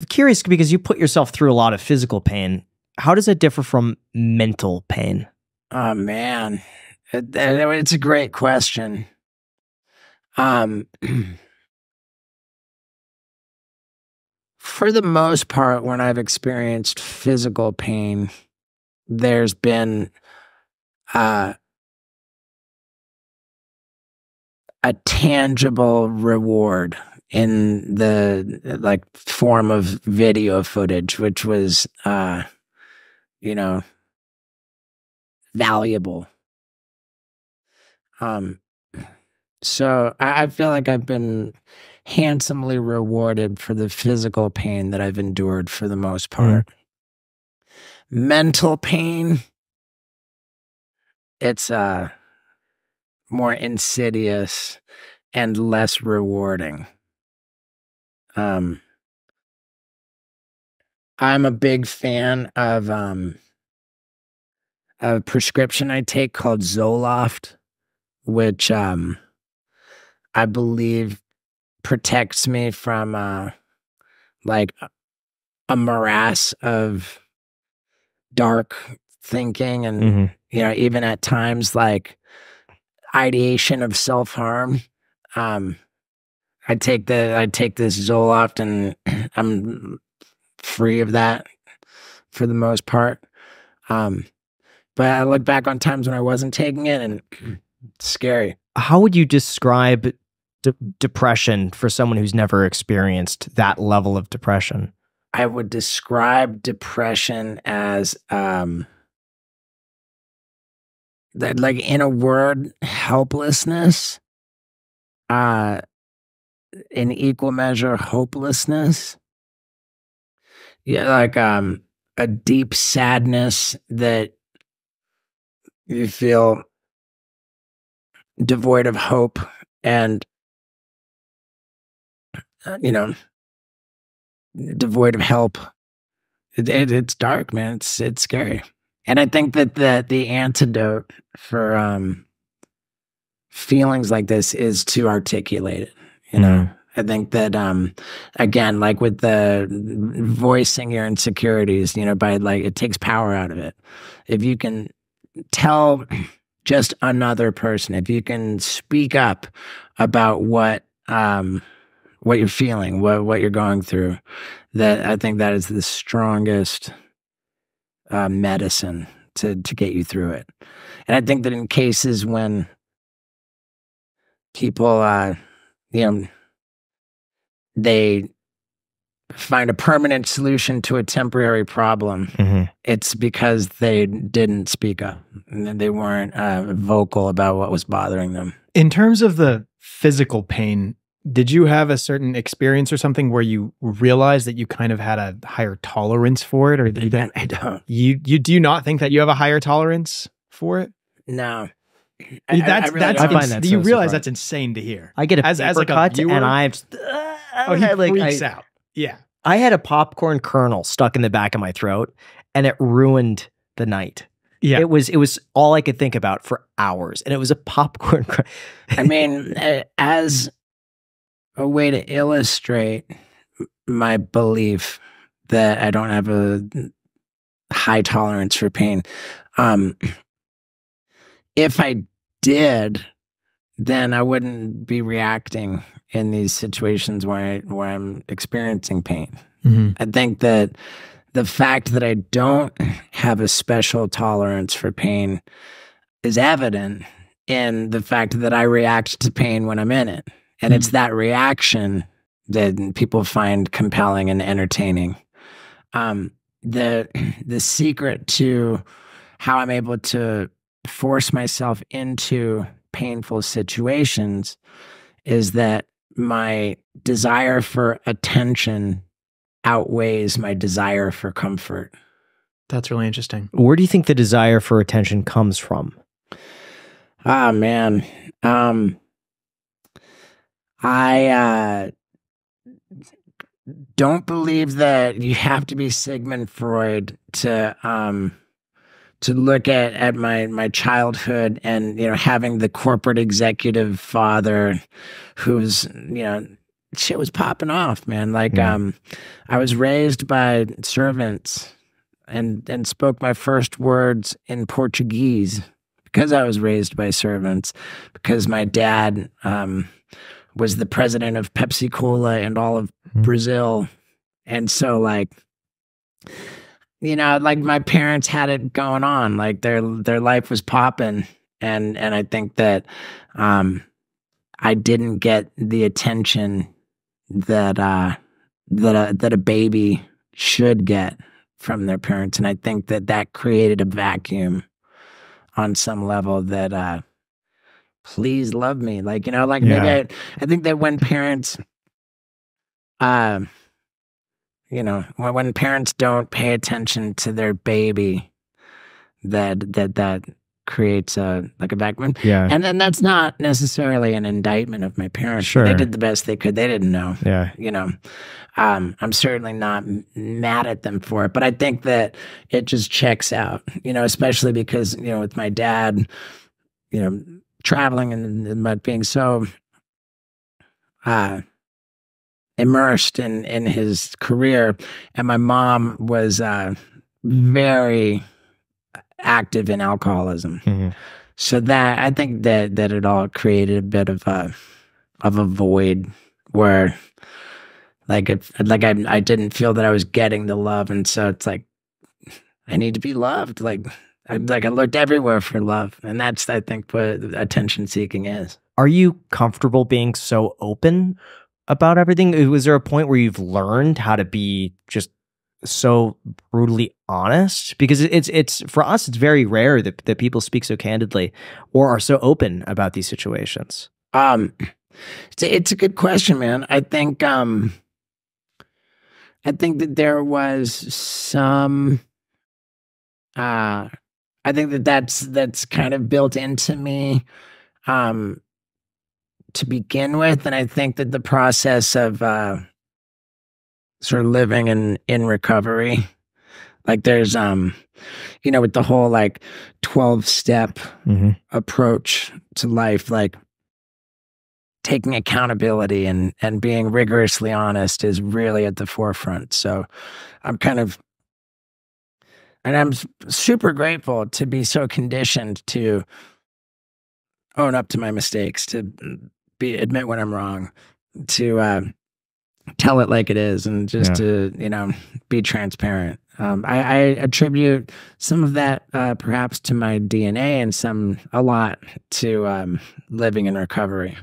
curious because you put yourself through a lot of physical pain. How does it differ from mental pain? Oh man, it's a great question. For the most part, when I've experienced physical pain, there's been a tangible reward in the like form of video footage, which was you know, valuable. So I feel like I've been handsomely rewarded for the physical pain that I've endured for the most part. Mental pain, it's more insidious and less rewarding. I'm a big fan of a prescription I take called Zoloft, which I believe protects me from like a morass of dark thinking and you know, even at times like ideation of self-harm. I take this Zoloft and I'm free of that for the most part. But I look back on times when I wasn't taking it and it's scary. How would you describe depression for someone who's never experienced that level of depression? I would describe depression as like in a word, helplessness, in equal measure, hopelessness. Yeah, like a deep sadness that you feel devoid of hope and you know, devoid of help. It's dark, man. It's scary. And I think that the antidote for feelings like this is to articulate it. You know, I think that again, like with the voicing your insecurities, you know, by like it takes power out of it. If you can tell just another person, if you can speak up about what you're feeling, what you're going through, that I think that is the strongest medicine to get you through it. And I think that in cases when people, you know, they find a permanent solution to a temporary problem, it's because they didn't speak up and they weren't vocal about what was bothering them. In terms of the physical pain, did you have a certain experience or something where you realized that you kind of had a higher tolerance for it, or I don't. Do you not think that you have a higher tolerance for it? No. I find that you realize surprising. That's insane to hear. I get a paper like cut viewer, and I've he freaks out. Yeah. I had a popcorn kernel stuck in the back of my throat and it ruined the night. Yeah. It was all I could think about for hours, and it was a popcorn kernel. I mean, as a way to illustrate my belief that I don't have a high tolerance for pain, if I did, then I wouldn't be reacting in these situations where I'm experiencing pain. I think that the fact that I don't have a special tolerance for pain is evident in the fact that I react to pain when I'm in it. And it's that reaction that people find compelling and entertaining. The secret to how I'm able to force myself into painful situations is that my desire for attention outweighs my desire for comfort. That's really interesting. Where do you think the desire for attention comes from? Ah, man. I don't believe that you have to be Sigmund Freud to look at my childhood and, you know, having the corporate executive father who's, you know, shit was popping off, man. Like, I was raised by servants and spoke my first words in Portuguese because I was raised by servants, because my dad was the president of Pepsi Cola and all of Brazil. And so, like, you know, like my parents had it going on, like their life was popping. And I think that I didn't get the attention that a baby should get from their parents. And I think that created a vacuum on some level that please love me. Like, you know, like maybe I think that when parents you know, when parents don't pay attention to their baby, that creates a vacuum. Yeah. And then that's not necessarily an indictment of my parents. Sure. They did the best they could. They didn't know. Yeah. You know, I'm certainly not mad at them for it, but I think that it just checks out, you know, especially because, you know, with my dad, you know, traveling and being so immersed in his career, and my mom was very active in alcoholism. So that, I think that it all created a bit of a void where I didn't feel that I was getting the love, and so it's like I need to be loved. Like I looked everywhere for love, and that's, I think, what attention seeking is. Are you comfortable being so open about everything? Was there a point where you've learned how to be just so brutally honest? Because it's for us, it's very rare that people speak so candidly or are so open about these situations. It's a good question, man. I think that there was some I think that's kind of built into me to begin with, and I think that the process of sort of living in recovery, like there's you know, with the whole like 12-step approach to life, like taking accountability and being rigorously honest is really at the forefront. So I'm super grateful to be so conditioned to own up to my mistakes, to admit when I'm wrong, to tell it like it is, and just to, you know, be transparent. I attribute some of that perhaps to my DNA, and a lot to living in recovery.